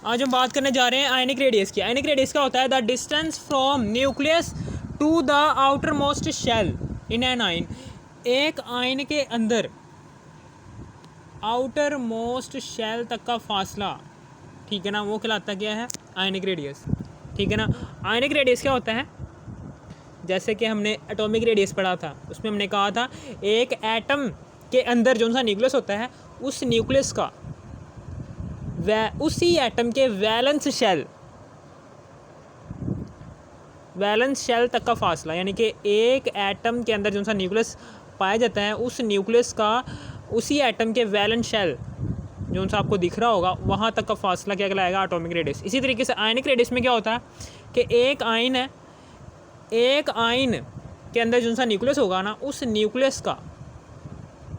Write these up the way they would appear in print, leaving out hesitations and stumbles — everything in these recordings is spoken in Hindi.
आज हम बात करने जा रहे हैं आयनिक रेडियस की। आयनिक रेडियस क्या होता है? The distance from nucleus to the outer most shell in an ion. एक आयन के अंदर आउटर मोस्ट शेल तक का फासला, ठीक है ना, वो कहलाता क्या है? Ionic radius. ठीक है ना। आयनिक रेडियस क्या होता है? जैसे कि हमने एटॉमिक रेडियस पढ़ा था, उसमें हमने कहा था एक एटम के अंदर जो सा न्यूक्लियस होता है, उस न्यूक्लियस का उसी एटम के वैलेंस शेल तक का फासला, यानी कि एक एटम के अंदर जो सा न्यूक्लियस पाया जाता है, उस न्यूक्लियस का उसी एटम के वैलेंस शेल जो सा आपको दिख रहा होगा, वहाँ तक का फासला क्या कहलाएगा? Atomic radius. इसी तरीके से आयनिक रेडियस में क्या होता है कि एक आयन है, एक आयन के अंदर जो सा न्यूक्लियस होगा ना, उस न्यूक्लियस का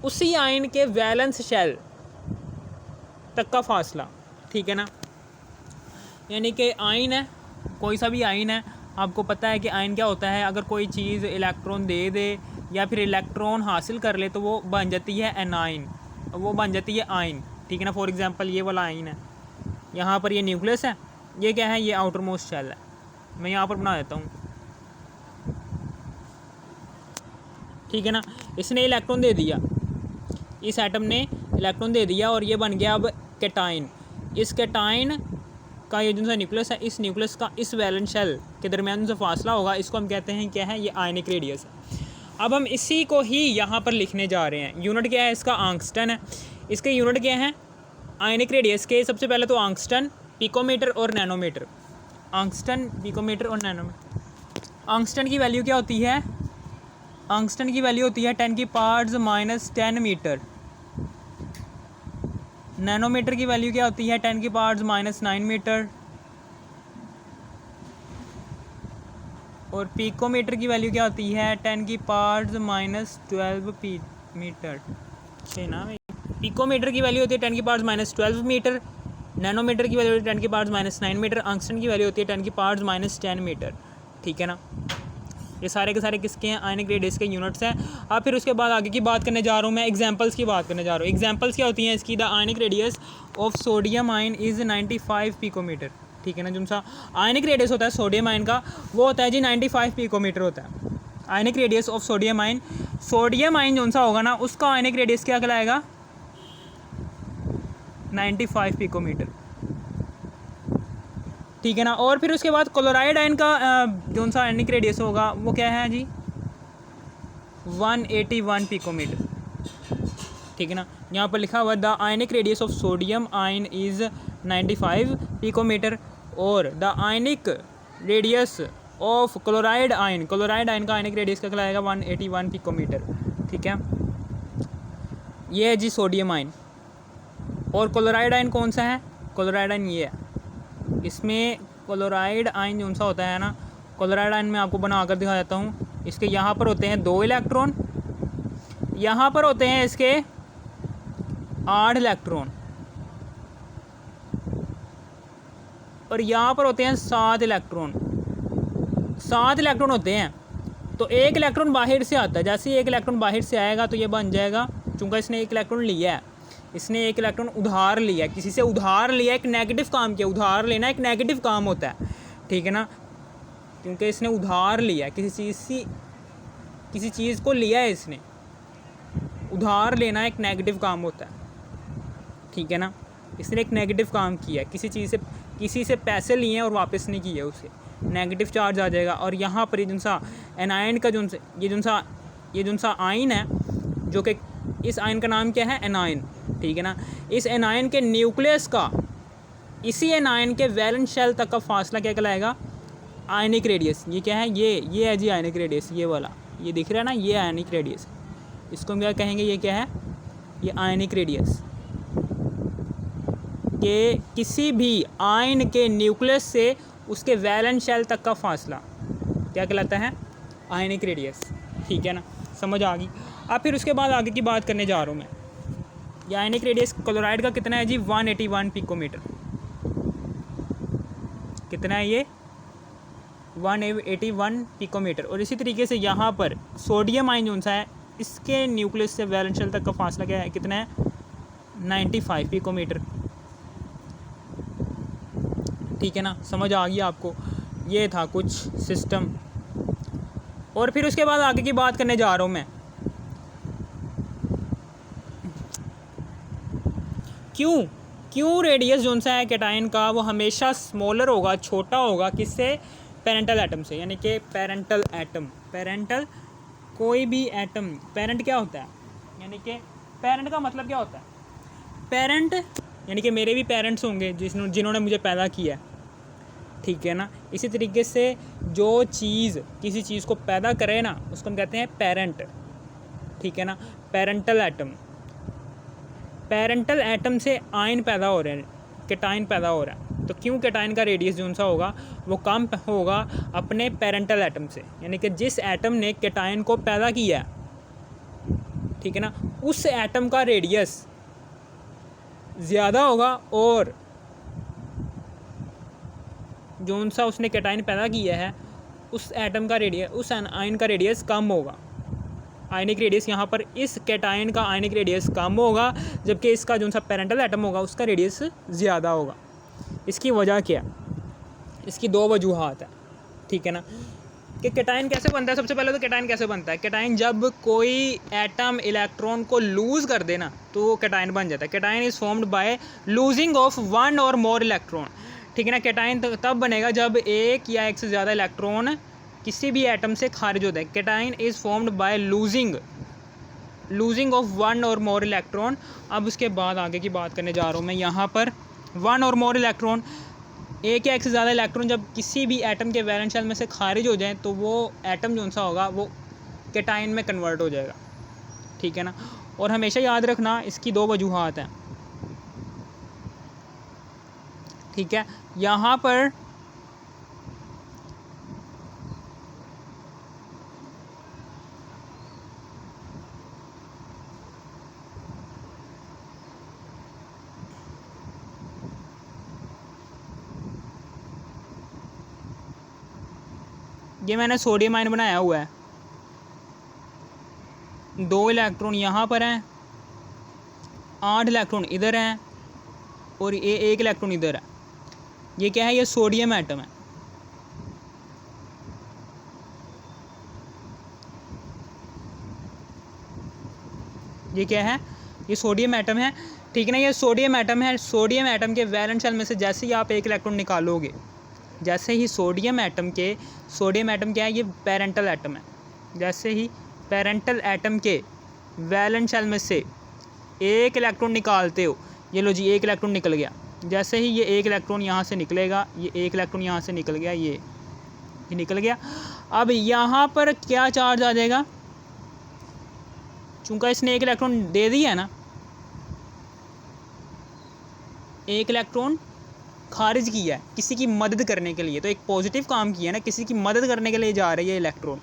उसी आयन के वैलेंस शेल तक का फासला, ठीक है ना। यानी कि आयन है, कोई सा भी आयन है, आपको पता है कि आयन क्या होता है? अगर कोई चीज़ इलेक्ट्रॉन दे दे या फिर इलेक्ट्रॉन हासिल कर ले तो वो बन जाती है एनाइन, वो बन जाती है आयन, ठीक है ना। फॉर एग्जांपल ये वाला आयन है, यहाँ पर ये न्यूक्लियस है, ये क्या है? ये आउटर मोस्ट शेल है। मैं यहाँ पर बना देता हूँ, ठीक है ना। इसने इलेक्ट्रॉन दे दिया, इस एटम ने इलेक्ट्रॉन दे दिया और ये बन गया अब कैटाइन। इस कैटाइन का ये जो सा न्यूक्लियस है, इस न्यूक्लियस का इस वैलेंस शेल के दरमियान जो फासला होगा, इसको हम कहते हैं क्या है? ये आयनिक रेडियस है। अब हम इसी को ही यहाँ पर लिखने जा रहे हैं। यूनिट क्या है इसका? आंगस्टन है। इसके यूनिट क्या है आयनिक रेडियस के? सबसे पहले तो आंगस्टन, पिकोमीटर और नैनोमीटर। आंगस्टन, पिकोमीटर और नैनोमीटर। आंगस्टन की वैल्यू क्या होती है? आंगस्टन की वैल्यू होती है 10⁻⁻10 मीटर। नैनोमीटर की वैल्यू क्या होती है? 10⁻⁻9 मीटर। और पिकोमीटर की वैल्यू क्या होती है? 10⁻12 मीटर। है ना। पिकोमीटर की वैल्यू होती है 10⁻12 मीटर। नैनोमीटर की वैल्यू होती है 10⁻9 मीटर। आंगस्टन की वैल्यू होती है 10⁻10 मीटर, ठीक है ना। ये सारे के सारे किसके हैं? आयनिक रेडियस के यूनिट्स हैं। अब फिर उसके बाद आगे की बात करने जा रहा हूँ मैं, एग्जांपल्स की बात करने जा रहा हूँ। एग्जांपल्स क्या होती हैं इसकी? The ionic radius of sodium ion is 95 picometre, ठीक है ना। जो सा आयनिक रेडियस होता है सोडियम आयन का, वो होता है जी 95 पिकोमीटर होता है। आयनिक रेडियस ऑफ सोडियम आयन जो सा होगा ना, उसका आयनिक रेडियस क्या कहलाएगा? 95 पिकोमीटर, ठीक है ना। और फिर उसके बाद क्लोराइड आयन का जो सा आयनिक रेडियस होगा वो क्या है जी? 181 पिकोमीटर, ठीक है ना। यहाँ पर लिखा हुआ the ionic radius of sodium ion is 95 picometer और the ionic radius of chloride ion का आयनिक रेडियस क्या कहलाएगा? 181 पिकोमीटर, ठीक है। ये है जी सोडियम आयन। और क्लोराइड आयन कौन सा है? क्लोराइड आयन ये है। इसमें क्लोराइड आयन जो सा होता है ना, क्लोराइड आयन में आपको बना कर दिखा देता हूँ। इसके यहाँ पर होते हैं 2 इलेक्ट्रॉन, यहाँ पर होते हैं इसके 8 इलेक्ट्रॉन और यहाँ पर होते हैं 7 इलेक्ट्रॉन। 7 इलेक्ट्रॉन होते हैं। तो एक इलेक्ट्रॉन बाहर से आता है, जैसे ही एक इलेक्ट्रॉन बाहर से आएगा तो ये बन जाएगा, चूँकि इसने एक इलेक्ट्रॉन लिया है, इसने एक इलेक्ट्रॉन उधार लिया, किसी से उधार लिया, एक नेगेटिव काम किया। उधार लेना एक नेगेटिव काम होता है, ठीक है ना। क्योंकि इसने उधार लिया, किसी चीज़ को लिया है इसने। उधार लेना एक नेगेटिव काम होता है, ठीक है ना। इसने एक नेगेटिव काम किया, किसी से पैसे लिए हैं और वापस नहीं किए, उसे नेगेटिव चार्ज आ जाएगा। और यहाँ पर ये जो सा एनायन का ये जो सा आयन है, जो कि इस आयन का नाम क्या है? एनायन, ठीक है ना। इस एनायन के न्यूक्लियस का इसी एनायन के वैलेंस शेल तक का फासला क्या कहलाएगा? Ionic radius. ये क्या है? ये है जी आयनिक रेडियस, ये वाला, ये दिख रहा है ना, ये आयनिक रेडियस। इसको हम क्या कहेंगे? ये क्या है? ये आयनिक रेडियस के किसी भी आयन के न्यूक्लियस से उसके वैलेंस शेल तक का फासला क्या कहलाता है? आयनिक रेडियस, ठीक है ना। समझ आ गई। अब फिर उसके बाद आगे की बात करने जा रहा हूँ मैं। ये आयनिक रेडियस क्लोराइड का कितना है जी? 181 पिकोमीटर। कितना है ये? 181 पिकोमीटर। और इसी तरीके से यहाँ पर सोडियम आयन जो सा है, इसके न्यूक्लियस से वैलेंस शेल तक का फासला क्या है? कितना है? 95 पिकोमीटर। ठीक है ना, समझ आ गई आपको। ये था कुछ सिस्टम। और फिर उसके बाद आगे की बात करने जा रहा हूँ मैं, क्यों रेडियस जो सा है कैटायन का वो हमेशा स्मॉलर होगा, छोटा होगा, किससे? पेरेंटल एटम से। यानी कि पेरेंटल एटम, पेरेंटल कोई भी एटम, पेरेंट क्या होता है, यानी कि पेरेंट का मतलब क्या होता है? पेरेंट यानी कि मेरे भी पेरेंट्स होंगे जिन्होंने मुझे पैदा किया, ठीक है ना। इसी तरीके से जो चीज़ किसी चीज़ को पैदा करे ना, उसको हम कहते हैं पेरेंट, ठीक है ना। पेरेंटल एटम, पेरेंटल एटम से आयन पैदा हो रहे हैं, कैटायन पैदा हो रहा है। तो क्यों कैटायन का रेडियस जो सा होगा वो कम होगा अपने पेरेंटल एटम से, यानी कि जिस एटम ने कैटायन को पैदा किया है, ठीक है ना, उस एटम का रेडियस ज़्यादा होगा और जो सा उसने कैटायन पैदा किया है उस एटम का रेडियस, उस आयन का रेडियस कम होगा। आयनिक रेडियस यहाँ पर इस कैटायन का आयनिक रेडियस कम होगा, जबकि इसका जो सा पेरेंटल एटम होगा उसका रेडियस ज़्यादा होगा। इसकी वजह क्या? इसकी दो वजूहात है, ठीक है ना। कि कैटायन कैसे बनता है? सबसे पहले तो कैटायन कैसे बनता है? कैटायन जब कोई एटम इलेक्ट्रॉन को लूज़ कर देना तो वो कैटायन बन जाता है। Cation is formed by losing of one और मोर इलेक्ट्रॉन, ठीक है ना। कैटायन तब बनेगा जब एक या एक से ज़्यादा इलेक्ट्रॉन किसी भी एटम से खारिज होता है। Cation is formed by losing of one और मोर इलेक्ट्रॉन। अब उसके बाद आगे की बात करने जा रहा हूँ मैं यहाँ पर। वन और मोर इलेक्ट्रॉन, एक या एक से ज़्यादा इलेक्ट्रॉन जब किसी भी एटम के वैलेंस शेल में से खारिज हो जाए तो वो एटम जो सा होगा वो कैटायन में कन्वर्ट हो जाएगा, ठीक है ना। और हमेशा याद रखना इसकी दो वजूहात हैं, ठीक है। यहाँ पर ये मैंने सोडियम आयन बनाया हुआ है, 2 इलेक्ट्रॉन यहाँ पर हैं, 8 इलेक्ट्रॉन इधर हैं और ये 1 इलेक्ट्रॉन इधर है। ये क्या है? ये सोडियम एटम है, ये क्या है? ये सोडियम एटम है, ठीक है ना। ये सोडियम एटम है। सोडियम एटम के वैलेंस शेल में से जैसे ही आप 1 इलेक्ट्रॉन निकालोगे, जैसे ही सोडियम एटम क्या है? ये पेरेंटल एटम है। जैसे ही पेरेंटल एटम के वैलेंस शेल में से 1 इलेक्ट्रॉन निकालते हो, ये लो जी 1 इलेक्ट्रॉन निकल गया। जैसे ही ये 1 इलेक्ट्रॉन यहाँ से निकलेगा, ये 1 इलेक्ट्रॉन यहाँ से निकल गया, ये निकल गया। अब यहाँ पर क्या चार्ज आ जाएगा? चूँकि इसने 1 इलेक्ट्रॉन दे दिया है ना, 1 इलेक्ट्रॉन खारिज किया है किसी की मदद करने के लिए, तो एक पॉजिटिव काम किया है ना, किसी की मदद करने के लिए जा रही है इलेक्ट्रॉन,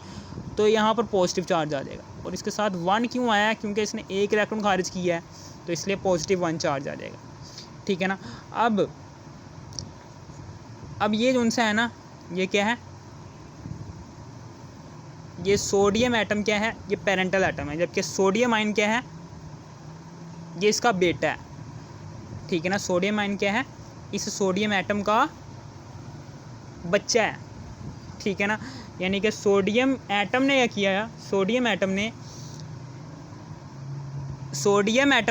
तो यहाँ पर पॉजिटिव चार्ज आ जाएगा। और इसके साथ 1 क्यों आया? क्योंकि इसने 1 इलेक्ट्रॉन खारिज किया है, तो इसलिए पॉजिटिव 1 चार्ज आ जाएगा, ठीक है ना। अब ये जो सा है ना, ये क्या है? ये सोडियम एटम क्या है? ये पेरेंटल एटम है, जबकि सोडियम आयन क्या है? ये इसका बेटा है, ठीक है ना। सोडियम आयन क्या है? इस सोडियम एटम का बच्चा है, ठीक है ना। यानी कि सोडियम एटम ने क्या किया? सोडियम एटम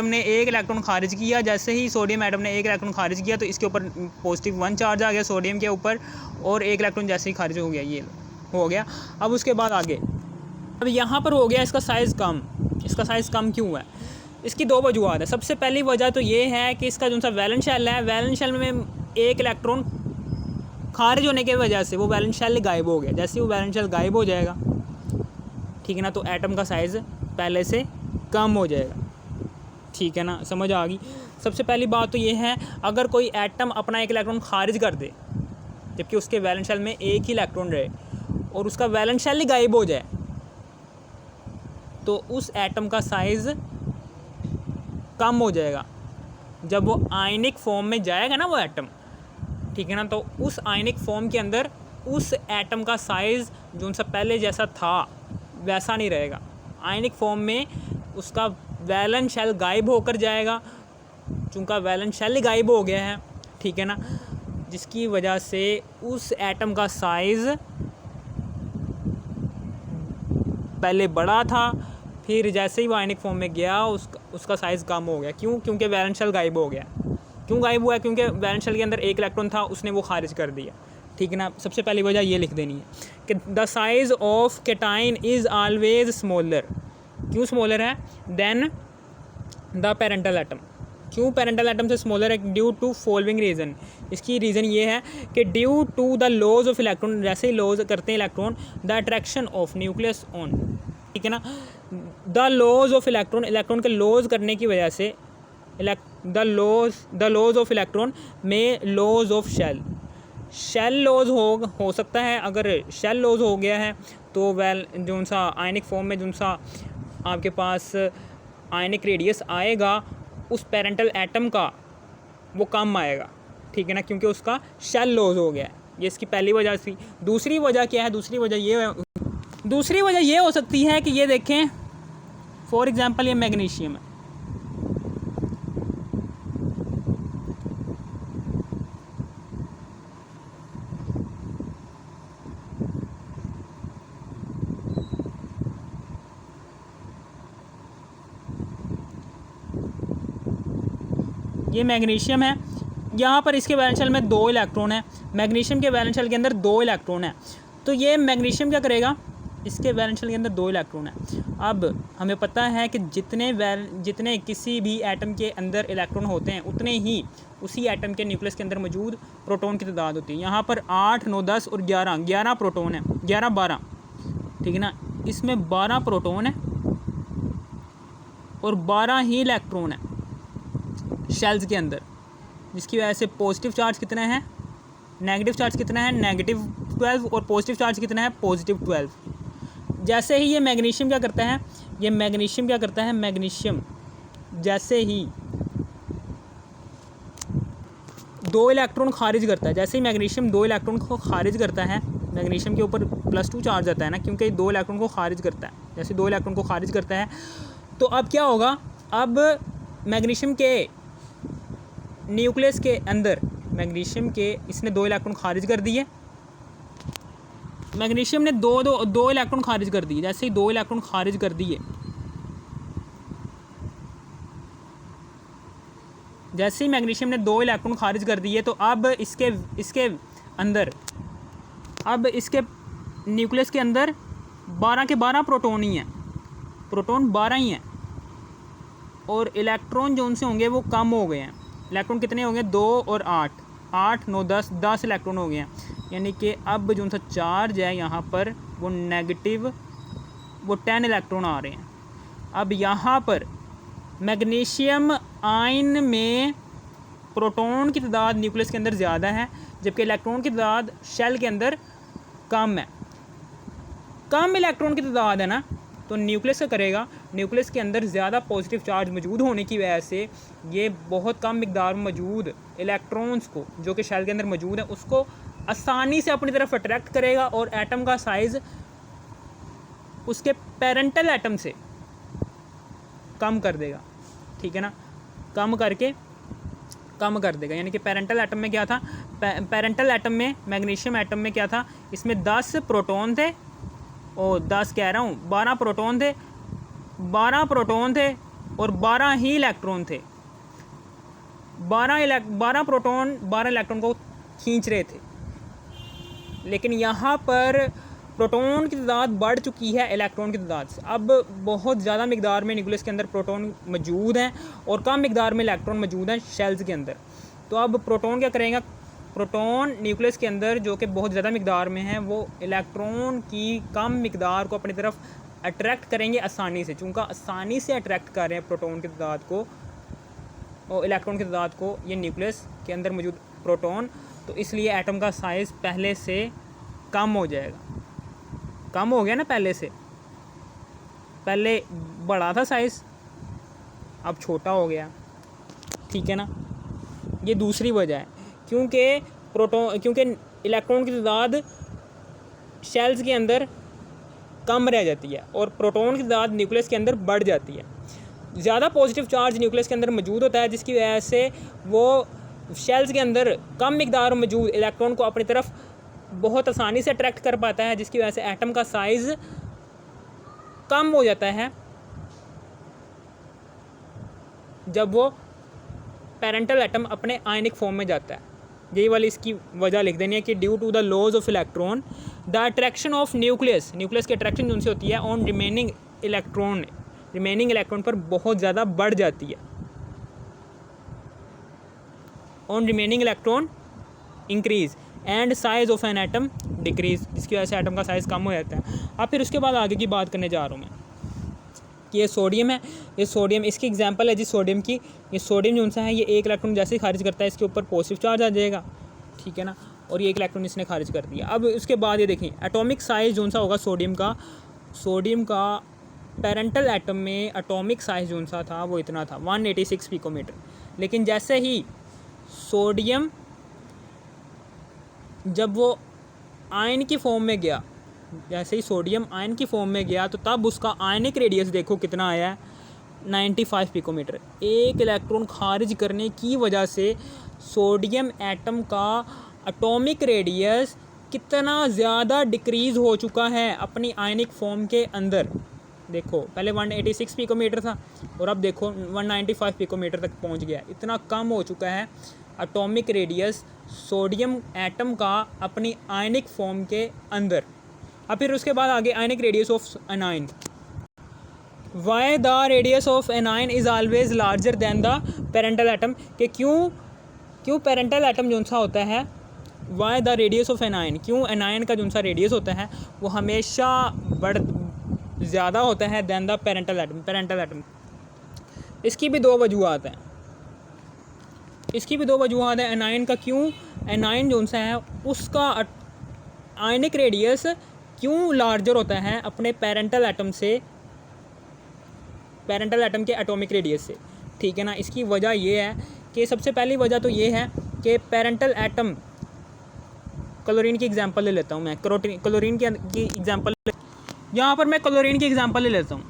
ने 1 इलेक्ट्रॉन खारिज किया। जैसे ही सोडियम एटम ने 1 इलेक्ट्रॉन खारिज किया तो इसके ऊपर पॉजिटिव 1 चार्ज आ गया सोडियम के ऊपर, और 1 इलेक्ट्रॉन जैसे ही खारिज हो गया, ये हो गया। अब उसके बाद आगे, अब यहाँ पर हो गया इसका साइज़ कम। इसका साइज़ कम क्यों है? इसकी दो वजूहत है। सबसे पहली वजह तो ये है कि इसका जो सा वैलेंस शेल है, वैलेंस शेल में 1 इलेक्ट्रॉन खारिज होने की वजह से वो वैलेंस शेल गायब हो गया। जैसे ही वो वैलेंस शेल गायब हो जाएगा, ठीक है ना, तो एटम का साइज़ पहले से कम हो जाएगा, ठीक है ना। समझ आ गई? सबसे पहली बात तो ये है, अगर कोई एटम अपना 1 इलेक्ट्रॉन खारिज कर दे जबकि उसके वैलेंस शेल में 1 ही इलेक्ट्रॉन रहे और उसका वैलेंस शेल ही गायब हो जाए, तो उस एटम का साइज़ कम हो जाएगा। जब वो आयनिक फॉर्म में जाएगा ना वो एटम, ठीक है ना, तो उस आयनिक फॉर्म के अंदर उस एटम का साइज़ जो उनसे पहले जैसा था वैसा नहीं रहेगा। आयनिक फॉर्म में उसका वैलेंस शेल गायब होकर जाएगा। चूँकि वैलेंस शेल ही गायब हो गया है, ठीक है ना, जिसकी वजह से उस एटम का साइज़ पहले बड़ा था, फिर जैसे ही वो आयनिक फॉर्म में गया उसका साइज़ कम हो गया। क्यों? क्योंकि वैलेंस शेल गायब हो गया। क्यों गायब हुआ? क्योंकि वैलेंस शेल के अंदर एक इलेक्ट्रॉन था, उसने वो खारिज कर दिया। ठीक है ना। सबसे पहली वजह ये लिख देनी है कि the size of cation is always smaller. क्यों स्मॉलर है? Then the parental atom. क्यों पेरेंटल एटम से स्मॉलर है? Due to following reason. इसकी रीज़न ये है कि due to the loss of electron, जैसे ही लॉज करते हैं electron, the attraction of nucleus on. ठीक है ना। The loss of electron, electron के लॉज करने की वजह से द लॉज ऑफ इलेक्ट्रॉन में लॉज ऑफ शेल लॉज हो सकता है। अगर शेल लॉज हो गया है तो जो सा आयनिक फॉर्म में जो सा आपके पास आयनिक रेडियस आएगा उस पेरेंटल एटम का वो कम आएगा। ठीक है ना, क्योंकि उसका शेल लॉज हो गया है। ये इसकी पहली वजह थी। दूसरी वजह क्या है? दूसरी वजह ये हो सकती है कि ये देखें, फॉर एग्जांपल ये मैग्नीशियम है। ये मैग्नीशियम है, यहाँ पर इसके वैलेंस शेल में 2 इलेक्ट्रॉन है। मैग्नीशियम के वैलेंस शेल के अंदर 2 इलेक्ट्रॉन है। तो ये मैग्नीशियम क्या करेगा? इसके वैलेंस शेल के अंदर 2 इलेक्ट्रॉन है। अब हमें पता है कि जितने किसी भी एटम के अंदर इलेक्ट्रॉन होते हैं उतने ही उसी एटम के न्यूक्लियस के अंदर मौजूद प्रोटॉन की तादाद होती है। यहाँ पर 8, 9, 10 और 11 प्रोटॉन है। 11, 12, ठीक है ना। इसमें 12 प्रोटॉन है और 12 ही इलेक्ट्रॉन है शेल्स के अंदर, जिसकी वजह से पॉजिटिव चार्ज कितना है, नेगेटिव चार्ज कितना है, -12, और पॉजिटिव चार्ज कितना है, +12। जैसे ही ये मैग्नीशियम क्या करता है, मैग्नीशियम जैसे ही 2 इलेक्ट्रॉन खारिज करता है, जैसे ही मैग्नीशियम 2 इलेक्ट्रॉन को खारिज करता है, मैग्नीशियम के ऊपर +2 चार्ज आता है ना, क्योंकि 2 इलेक्ट्रॉन को खारिज करता है। जैसे 2 इलेक्ट्रॉन को खारिज करता है तो अब क्या होगा? अब मैग्नीशियम के न्यूक्लियस के अंदर इसने 2 इलेक्ट्रॉन खारिज कर दिए। मैग्नीशियम ने दो इलेक्ट्रॉन खारिज कर दिए। जैसे ही 2 इलेक्ट्रॉन खारिज कर दिए, जैसे ही मैग्नीशियम ने 2 इलेक्ट्रॉन खारिज कर दिए तो अब इसके अंदर, अब इसके न्यूक्लियस के अंदर 12 के 12 प्रोटॉन ही हैं। प्रोटॉन 12 ही हैं और इलेक्ट्रॉन जो उनसे होंगे वो कम हो गए हैं। इलेक्ट्रॉन कितने हो गए? 2 और 8, 8, 9, 10 इलेक्ट्रॉन हो गए हैं। यानी कि अब जो उनका चार्ज है यहाँ पर वो नेगेटिव, वो 10 इलेक्ट्रॉन आ रहे हैं। अब यहाँ पर मैग्नीशियम आयन में प्रोटॉन की तादाद न्यूक्लियस के अंदर ज़्यादा है, जबकि इलेक्ट्रॉन की तादाद शेल के अंदर कम है। कम इलेक्ट्रॉन की तादाद है ना, तो न्यूक्लियस क्या करेगा? न्यूक्लियस के अंदर ज़्यादा पॉजिटिव चार्ज मौजूद होने की वजह से ये बहुत कम मिकदार में मौजूद इलेक्ट्रॉन्स को जो कि शेल के अंदर मौजूद है उसको आसानी से अपनी तरफ अट्रैक्ट करेगा और एटम का साइज़ उसके पेरेंटल एटम से कम कर देगा। ठीक है ना, कम कर देगा। यानी कि पेरेंटल एटम में क्या था? पेरेंटल एटम में, मैग्नीशियम एटम में क्या था? इसमें 10 प्रोटॉन थे, और 10 कह रहा हूँ, 12 प्रोटॉन थे, 12 प्रोटॉन थे और 12 ही इलेक्ट्रॉन थे। 12 प्रोटॉन 12 इलेक्ट्रॉन को खींच रहे थे। लेकिन यहाँ पर प्रोटॉन की तादाद बढ़ चुकी है इलेक्ट्रॉन की तादाद से। अब बहुत ज़्यादा मिकदार में न्यूक्लियस के अंदर प्रोटॉन मौजूद हैं और कम मिकदार में इलेक्ट्रॉन मौजूद हैं शेल्स के अंदर। तो अब प्रोटॉन क्या करेगा? प्रोटॉन न्यूक्लियस के अंदर जो कि बहुत ज़्यादा मिकदार में है, वो इलेक्ट्रॉन की कम मिकदार को अपनी तरफ अट्रैक्ट करेंगे आसानी से। चूँकि आसानी से अट्रैक्ट कर रहे हैं प्रोटॉन की तादाद को और इलेक्ट्रॉन की तादाद को ये न्यूक्लियस के अंदर मौजूद प्रोटॉन, तो इसलिए एटम का साइज़ पहले से कम हो जाएगा। कम हो गया ना पहले से, पहले बड़ा था साइज़, अब छोटा हो गया। ठीक है ना, ये दूसरी वजह है। क्योंकि इलेक्ट्रॉन की तादाद शेल्स के अंदर कम रह जाती है और प्रोटॉन की तादाद न्यूक्लियस के अंदर बढ़ जाती है। ज़्यादा पॉजिटिव चार्ज न्यूक्लियस के अंदर मौजूद होता है, जिसकी वजह से वो शेल्स के अंदर कम मिकदार में मौजूद इलेक्ट्रॉन को अपनी तरफ बहुत आसानी से अट्रैक्ट कर पाता है, जिसकी वजह से एटम का साइज़ कम हो जाता है जब वो पेरेंटल एटम अपने आयनिक फॉर्म में जाता है। यही वाली इसकी वजह लिख देनी है कि due to the loss of electron the attraction of nucleus की अट्रैक्शन उनसे होती है ऑन रिमेनिंग इलेक्ट्रॉन पर बहुत ज़्यादा बढ़ जाती है। On remaining electron increase and size of an atom decrease, जिसकी वजह से एटम का साइज़ कम हो जाता है। अब फिर उसके बाद आगे की बात करने जा रहा हूँ मैं कि ये सोडियम है, ये सोडियम इसकी एग्जांपल है जी सोडियम की। ये सोडियम जो सा है ये एक इलेक्ट्रॉन जैसे ही खारिज करता है इसके ऊपर पॉजिटिव चार्ज आ जाएगा, ठीक है ना, और ये एक इलेक्ट्रॉन इसने खारिज कर दिया। अब उसके बाद ये देखें एटॉमिक साइज़ जो सा होगा सोडियम का पेरेंटल एटम में एटॉमिक साइज़ जो सा था वो इतना था 186 पिकोमीटर। लेकिन जैसे ही सोडियम जब वो आयन की फॉर्म में गया, जैसे ही सोडियम आयन की फॉर्म में गया तो तब उसका आयनिक रेडियस देखो कितना आया है 95 पिकोमीटर। एक इलेक्ट्रॉन खारिज करने की वजह से सोडियम एटम का एटॉमिक रेडियस कितना ज़्यादा डिक्रीज़ हो चुका है अपनी आयनिक फॉर्म के अंदर। देखो पहले 186 पिकोमीटर था और अब देखो 195 पिकोमीटर तक पहुंच गया। इतना कम हो चुका है एटॉमिक रेडियस सोडियम एटम का अपनी आयनिक फॉर्म के अंदर। अब फिर उसके बाद आगे आयनिक radius of anion. Why the radius of anion is always larger than the parental atom, कि क्यों पेरेंटल एटम जो सा होता है, why the radius of anion, क्यों एनाइन का जो सा रेडियस होता है वो हमेशा ज़्यादा होता है दैन द पेरेंटल एटम। इसकी भी दो वजूहत हैं। एनाइन का क्यों, एनाइन जो सा है उसका आयनिक रेडियस क्यों लार्जर होता है अपने पेरेंटल एटम के एटॉमिक रेडियस से, ठीक है ना। इसकी वजह ये है कि सबसे पहली वजह तो ये है कि पेरेंटल एटम, क्लोरीन की एग्जांपल ले लेता हूँ मैं, क्लोरीन की एग्जांपल, यहाँ पर मैं क्लोरीन की एग्जांपल ले लेता हूँ।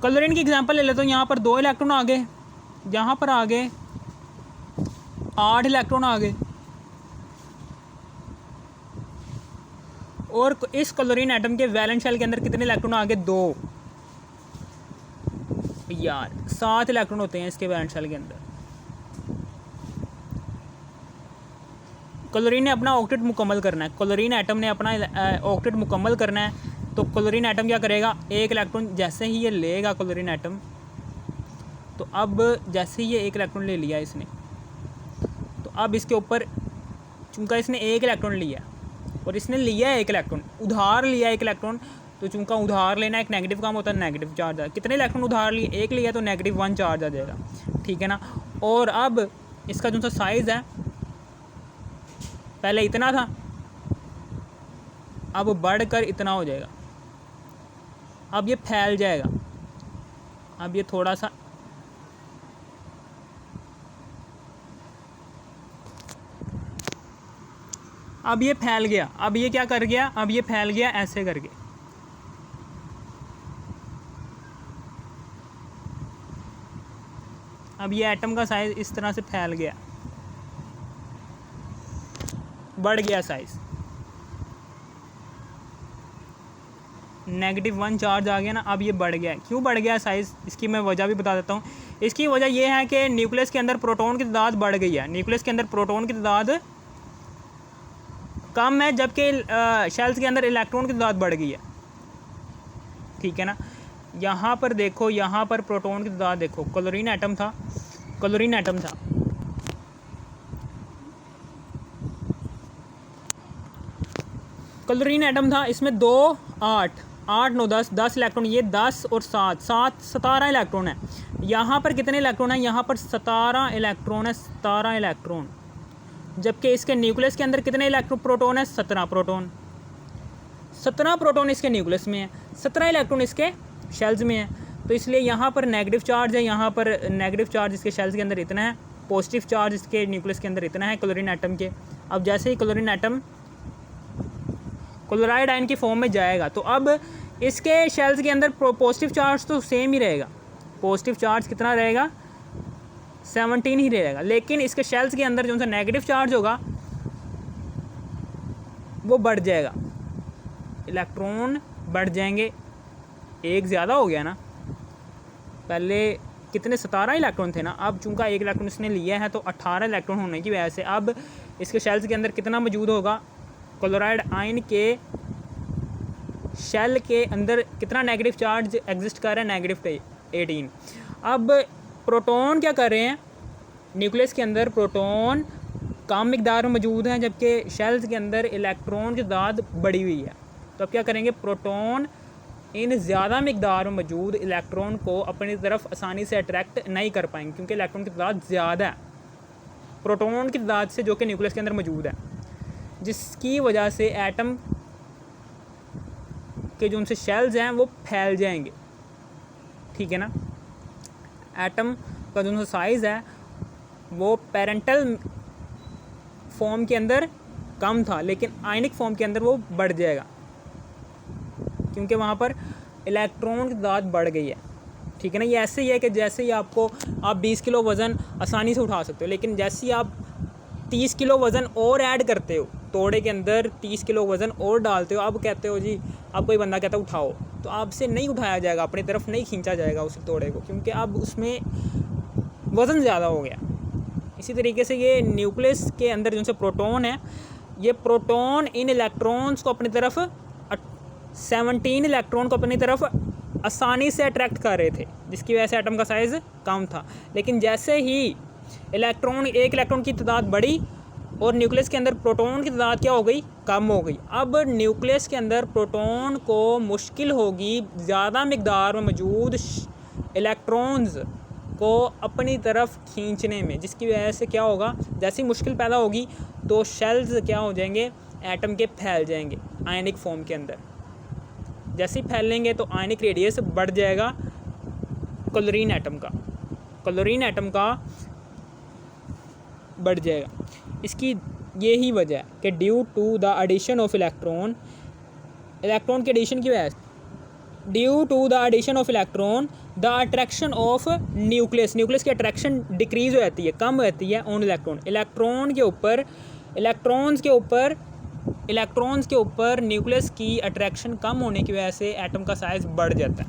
क्लोरीन की एग्जांपल ले लेता हूँ। यहाँ पर 2 इलेक्ट्रॉन आ गए, यहाँ पर आ गए 8 इलेक्ट्रॉन आ गए, और इस क्लोरीन एटम के वैलेंस शेल के अंदर कितने इलेक्ट्रॉन आ गए? 2 यार 7 इलेक्ट्रॉन होते हैं इसके वैलेंस शेल के अंदर। क्लोरीन ने अपना ऑक्टेट मुकम्मल करना है, क्लोरीन एटम ने अपना ऑक्टेट मुकम्मल करना है। तो क्लोरीन एटम क्या करेगा, एक इलेक्ट्रॉन जैसे ही ये लेगा क्लोरीन एटम, तो अब जैसे ही ये एक इलेक्ट्रॉन ले लिया इसने, तो अब इसके ऊपर चूँकि इसने एक इलेक्ट्रॉन लिया और इसने लिया एक इलेक्ट्रॉन, उधार लिया एक इलेक्ट्रॉन, तो चूँकि उधार लेना एक नेगेटिव काम होता है, नेगेटिव चार्ज आ, कितने इलेक्ट्रॉन उधार लिए, एक लिया तो -1 चार्ज आ जाएगा, ठीक है ना। और अब इसका जो सा साइज़ है पहले इतना था, अब बढ़कर इतना हो जाएगा, अब ये फैल जाएगा, अब ये थोड़ा सा अब ये फैल गया, अब ये क्या कर गया, अब ये फैल गया ऐसे करके, अब ये एटम का साइज इस तरह से फैल गया, बढ़ गया साइज, -1 चार्ज आ गया ना, अब ये बढ़ गया। क्यों बढ़ गया साइज़, इसकी मैं वजह भी बता देता हूँ। इसकी वजह यह है कि न्यूक्लियस के अंदर प्रोटॉन की तादाद बढ़ गई है, न्यूक्लियस के अंदर प्रोटॉन की तादाद कम है, जबकि शेल्स के अंदर इलेक्ट्रॉन की तादाद बढ़ गई है, ठीक है ना। यहाँ पर देखो, यहाँ पर प्रोटॉन की तादाद देखो, क्लोरीन एटम था, इसमें 2 8 8 9 10 इलेक्ट्रॉन, ये 10 और 7 17 इलेक्ट्रॉन है। यहाँ पर कितने इलेक्ट्रॉन है, यहाँ पर 17 इलेक्ट्रॉन है, 17 इलेक्ट्रॉन, जबकि इसके न्यूक्लियस के अंदर कितने प्रोटॉन है, 17 प्रोटॉन इसके न्यूक्लियस में है, 17 इलेक्ट्रॉन इसके शेल्स में है। तो इसलिए यहाँ पर नेगेटिव चार्ज है, यहाँ पर नेगेटिव चार्ज इसके शेल्स के अंदर इतना है, पॉजिटिव चार्ज इसके न्यूक्लियस के अंदर इतना है क्लोरीन एटम के। अब जैसे ही क्लोरीन एटम क्लोराइड आयन की फॉर्म में जाएगा तो अब इसके शेल्स के अंदर पॉजिटिव चार्ज तो सेम ही रहेगा, पॉजिटिव चार्ज कितना रहेगा 17 ही रहेगा, लेकिन इसके शेल्स के अंदर जो सा नेगेटिव चार्ज होगा वो बढ़ जाएगा, इलेक्ट्रॉन बढ़ जाएंगे, एक ज़्यादा हो गया ना, पहले कितने 17 इलेक्ट्रॉन थे ना, अब चूँकि एक इलेक्ट्रॉन इसने लिया है तो 18 इलेक्ट्रॉन होने की वजह से अब इसके शेल्स के अंदर कितना मौजूद होगा, क्लोराइड आयन के शेल के अंदर कितना नेगेटिव चार्ज एग्जिस्ट कर रहा है, -18। अब प्रोटॉन क्या कर रहे हैं, न्यूक्लियस के अंदर प्रोटॉन कम मिकदार में मौजूद हैं जबकि शेल्स के अंदर इलेक्ट्रॉन की तादाद बढ़ी हुई है। तो अब क्या करेंगे, प्रोटॉन इन ज़्यादा मिकदार में मौजूद इलेक्ट्रॉन को अपनी तरफ आसानी से अट्रैक्ट नहीं कर पाएंगे क्योंकि इलेक्ट्रॉन की तादाद ज़्यादा है प्रोटॉन की तादाद से जो कि न्यूक्लियस के अंदर मौजूद है, जिसकी वजह से एटम के जो उनसे शेल्स हैं वो फैल जाएंगे, ठीक है ना। एटम का जो साइज़ है वो पेरेंटल फॉर्म के अंदर कम था लेकिन आयनिक फॉर्म के अंदर वो बढ़ जाएगा क्योंकि वहाँ पर इलेक्ट्रॉन की तादाद बढ़ गई है, ठीक है ना। ये ऐसे ही है कि जैसे ही आप 20 किलो वज़न आसानी से उठा सकते हो, लेकिन जैसे ही आप 30 किलो वज़न और ऐड करते हो, तोड़े के अंदर 30 किलो वज़न और डालते हो, अब कहते हो जी, अब कोई बंदा कहता है उठाओ, तो आपसे नहीं उठाया जाएगा, अपनी तरफ नहीं खींचा जाएगा उस तोड़े को क्योंकि अब उसमें वज़न ज़्यादा हो गया। इसी तरीके से ये न्यूक्लियस के अंदर जो प्रोटॉन है, ये प्रोटॉन इन इलेक्ट्रॉन्स को अपनी तरफ 17 इलेक्ट्रॉन को अपनी तरफ आसानी से अट्रैक्ट कर रहे थे जिसकी वजह से एटम का साइज़ कम था। लेकिन जैसे ही एक इलेक्ट्रॉन की तादाद बढ़ी और न्यूक्लियस के अंदर प्रोटॉन की तादाद क्या हो गई, कम हो गई। अब न्यूक्लियस के अंदर प्रोटॉन को मुश्किल होगी ज़्यादा मिकदार में मौजूद इलेक्ट्रॉन्स को अपनी तरफ खींचने में, जिसकी वजह से क्या होगा, जैसी मुश्किल पैदा होगी तो शेल्स क्या हो जाएंगे, एटम के फैल जाएंगे आयनिक फॉर्म के अंदर। जैसे ही फैलेंगे तो आयनिक रेडियस बढ़ जाएगा क्लोरीन एटम का बढ़ जाएगा। इसकी यही वजह है कि due to the addition of electron के एडिशन की वजह से, due to the addition of electron the attraction of nucleus की अट्रैक्शन डिक्रीज़ हो जाती है, कम हो जाती है ऑन इलेक्ट्रॉन्स के ऊपर न्यूक्लियस की अट्रैक्शन कम होने की वजह से एटम का साइज़ बढ़ जाता है।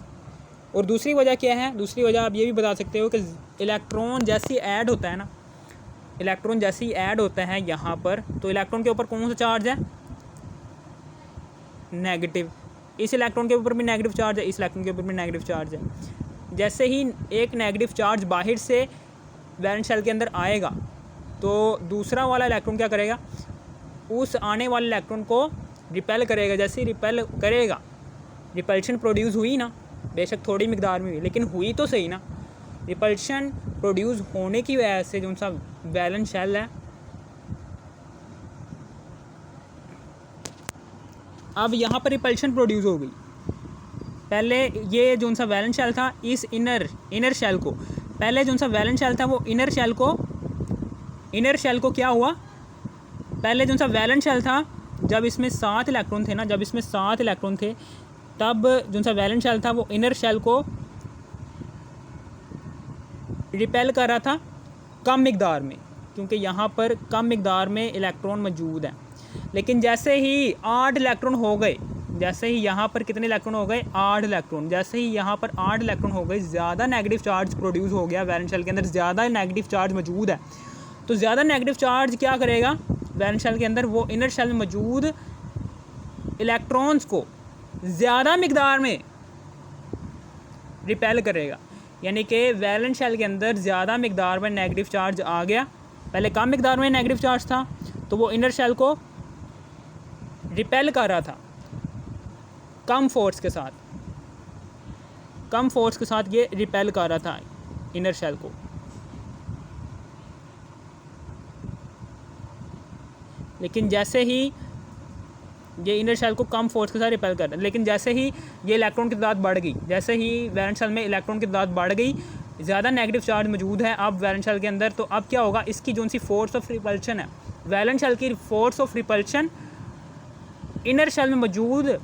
और दूसरी वजह क्या है, दूसरी वजह आप ये भी बता सकते हो कि इलेक्ट्रॉन जैसे ही ऐड होता है ना, इलेक्ट्रॉन जैसे ही ऐड होता है यहाँ पर, तो इलेक्ट्रॉन के ऊपर कौन सा चार्ज है, नेगेटिव। इस इलेक्ट्रॉन के ऊपर भी नेगेटिव चार्ज है, इस इलेक्ट्रॉन के ऊपर भी नेगेटिव चार्ज है। जैसे ही एक नेगेटिव चार्ज बाहर से वैलेंस शेल के अंदर आएगा तो दूसरा वाला इलेक्ट्रॉन क्या करेगा, उस आने वाले इलेक्ट्रॉन को रिपेल करेगा। जैसे ही रिपेल करेगा, रिपल्शन प्रोड्यूस हुई ना, बेशक थोड़ी मिकदार में हुई लेकिन हुई तो सही ना। रिपल्शन प्रोड्यूस होने की वजह से जो सा वैलेंस शेल है, अब यहाँ पर रिपल्शन प्रोड्यूस हो गई। पहले ये जो सा वैलेंस शेल था, इस इनर शेल को, पहले जो सा वैलेंस शेल था वो इनर शेल को क्या हुआ, पहले जो सा वैलेंस शेल था जब इसमें 7 इलेक्ट्रॉन थे ना, जब इसमें 7 इलेक्ट्रॉन थे तब जो सा वैलेंस शेल था वो इनर शेल को रिपेल कर रहा था कम मिकदार में, क्योंकि यहाँ पर कम मिकदार में इलेक्ट्रॉन मौजूद हैं। लेकिन जैसे ही 8 इलेक्ट्रॉन हो गए, जैसे ही यहाँ पर कितने इलेक्ट्रॉन हो गए, 8 इलेक्ट्रॉन, जैसे ही यहाँ पर 8 इलेक्ट्रॉन हो गए, ज़्यादा नेगेटिव चार्ज प्रोड्यूस हो गया वैलेंस शेल के अंदर, ज़्यादा नेगेटिव चार्ज मौजूद है। तो ज़्यादा नेगेटिव चार्ज क्या करेगा वैलेंस शेल के अंदर, वो इनर शेल में मौजूद इलेक्ट्रॉन्स को ज़्यादा मिकदार में रिपेल करेगा। यानी कि वैलेंस शेल के अंदर ज़्यादा मिकदार में नेगेटिव चार्ज आ गया, पहले कम मिकदार में नेगेटिव चार्ज था तो वो इनर शेल को रिपेल कर रहा था कम फोर्स के साथ ये रिपेल कर रहा था इनर शेल को। लेकिन जैसे ही ये इनर शेल को कम फोर्स के साथ रिपेल कर रहा है, लेकिन जैसे ही ये इलेक्ट्रॉन की तादाद बढ़ गई, जैसे ही वैलेंस शेल में इलेक्ट्रॉन की तादाद बढ़ गई ज़्यादा नेगेटिव चार्ज मौजूद है अब वैलेंस शेल के अंदर, तो अब क्या होगा, इसकी जो सी फोर्स ऑफ रिपल्शन है, वैलेंस शेल की force of repulsion inner shell में मौजूद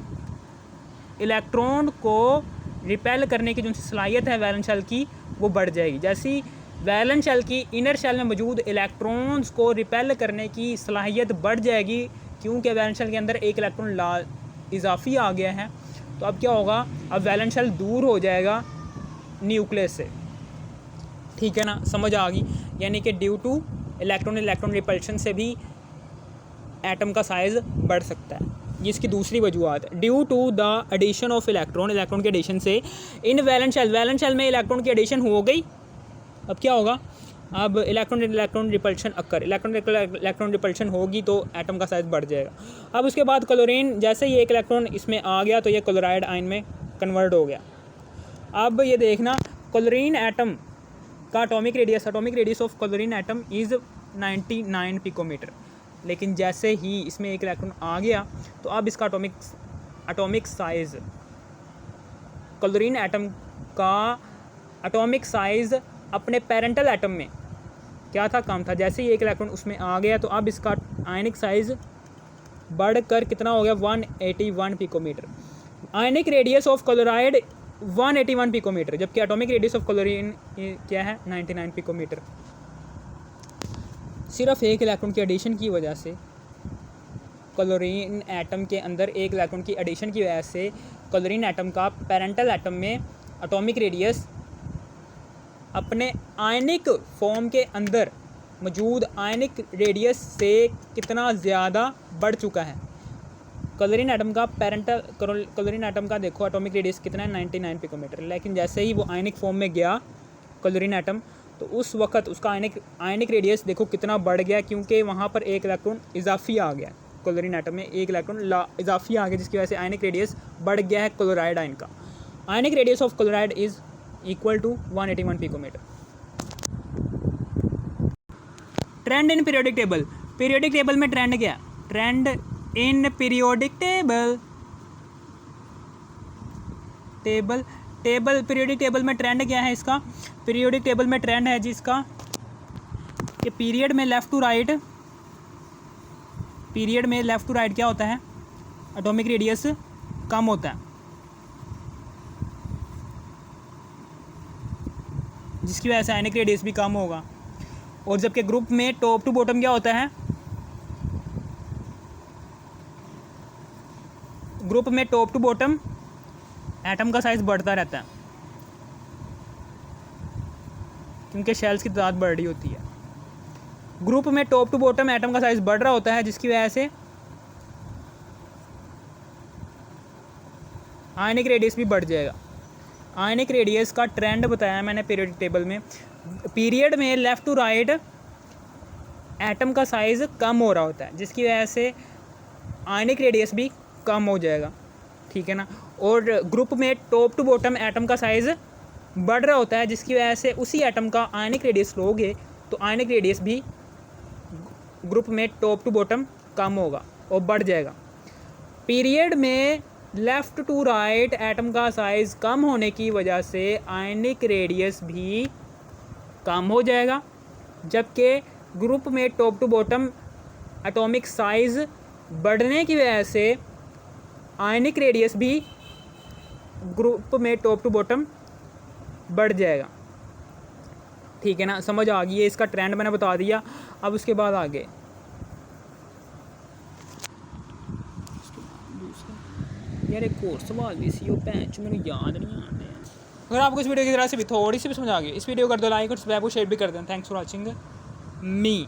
इलेक्ट्रॉन को रिपेल करने की जो सी सलाहियत है वैलेंस शेल की, वो बढ़ जाएगी। जैसी वैलेंस शेल की इनर शेल में मौजूद इलेक्ट्रॉन्स को रिपेल करने की सलाहियत बढ़ जाएगी, क्योंकि वैलेंस शेल के अंदर एक इलेक्ट्रॉन इजाफी आ गया है। तो अब क्या होगा, अब वैलेंस शेल दूर हो जाएगा न्यूक्लियस से, ठीक है ना, समझ आ गई। यानी कि ड्यू टू इलेक्ट्रॉन रिपल्शन से भी एटम का साइज़ बढ़ सकता है, ये इसकी दूसरी वजूहत है। Due to the addition of electron के एडिशन से इन वैलेंस शेल में इलेक्ट्रॉन की एडिशन हो गई। अब क्या होगा, अब इलेक्ट्रॉन रिपल्शन अक्कर, इलेक्ट्रॉन रिपल्शन होगी तो एटम का साइज़ बढ़ जाएगा। अब उसके बाद क्लोरीन, जैसे ही एक इलेक्ट्रॉन इसमें आ गया तो ये क्लोराइड आयन में कन्वर्ट हो गया। अब ये देखना, क्लोरीन एटम का atomic radius of chlorine atom is 99 picometre. लेकिन जैसे ही इसमें एक इलेक्ट्रॉन आ गया तो अब इसका एटॉमिक साइज़, क्लोरीन एटम का एटॉमिक साइज़ अपने पेरेंटल एटम में क्या था, कम था। जैसे ही एक इलेक्ट्रॉन उसमें आ गया तो अब इसका आयनिक साइज़ बढ़कर कितना हो गया, 181 picometre. Ionic radius of chloride 181 picometre, जबकि एटॉमिक रेडियस ऑफ क्लोरीन क्या है, 99 पिकोमीटर। सिर्फ एक इलेक्ट्रॉन की एडिशन की वजह से, क्लोरीन एटम के अंदर एक इलेक्ट्रॉन की एडिशन की वजह से क्लोरीन एटम का पेरेंटल एटम में एटॉमिक रेडियस अपने आयनिक फॉर्म के अंदर मौजूद आयनिक रेडियस से कितना ज़्यादा बढ़ चुका है। क्लोरीन एटम का देखो एटॉमिक रेडियस कितना है, 99 पिकोमीटर। लेकिन जैसे ही वो आयनिक फॉर्म में गया क्लोरीन एटम, तो उस वक्त उसका आयनिक रेडियस देखो कितना बढ़ गया, क्योंकि वहाँ पर एक इलेक्ट्रॉन इजाफी आ गया। क्लोरीन एटम में एक इलेक्ट्रॉन इजाफी आ गया, जिसकी वजह से आयनिक रेडियस बढ़ गया है क्लोराइड आयन का। Ionic radius of chloride is equal to 181 picometre. Trend in periodic table में ट्रेंड क्या, trend in periodic periodic table में ट्रेंड क्या है इसका, पीरियोडिक टेबल में ट्रेंड है जिसका कि पीरियड में लेफ़्ट टू राइट क्या होता है, एटॉमिक रेडियस कम होता है, जिसकी वजह से आयनिक रेडियस भी कम होगा। और जबकि ग्रुप में टॉप टू बॉटम क्या होता है, ग्रुप में टॉप टू बॉटम एटम का साइज़ बढ़ता रहता है, क्योंकि शेल्स की तादाद बढ़ रही होती है। ग्रुप में टॉप टू बॉटम एटम का साइज़ बढ़ रहा होता है, जिसकी वजह से आयनिक रेडियस भी बढ़ जाएगा। आयनिक रेडियस का ट्रेंड बताया मैंने पीरियोडिक टेबल में। पीरियड में लेफ़्ट टू राइट एटम का साइज़ कम हो रहा होता है, जिसकी वजह से आयनिक रेडियस भी कम हो जाएगा, ठीक है ना। और ग्रुप में टॉप टू बॉटम एटम का साइज़ बढ़ रहा होता है, जिसकी वजह से उसी एटम का आयनिक रेडियस लोगे तो आयनिक रेडियस भी ग्रुप में टॉप टू बॉटम कम होगा और बढ़ जाएगा। पीरियड में लेफ़्ट टू राइट एटम का साइज़ कम होने की वजह से आयनिक रेडियस भी कम हो जाएगा, जबकि ग्रुप में top to bottom atomic size बढ़ने की वजह से आयनिक रेडियस भी ग्रुप में टॉप टू बॉटम बढ़ जाएगा, ठीक है ना। समझ आ गई है, इसका ट्रेंड मैंने बता दिया। अब उसके बाद आगे यार एक और सवाल भी सी, वो पैंच मेरे याद नहीं आते हैं। अगर आपको इस वीडियो की तरह से भी थोड़ी सी भी समझ आ गई, इस वीडियो कर दो लाइक और सब्सक्राइब को शेयर भी कर दें। Thanks for watching me.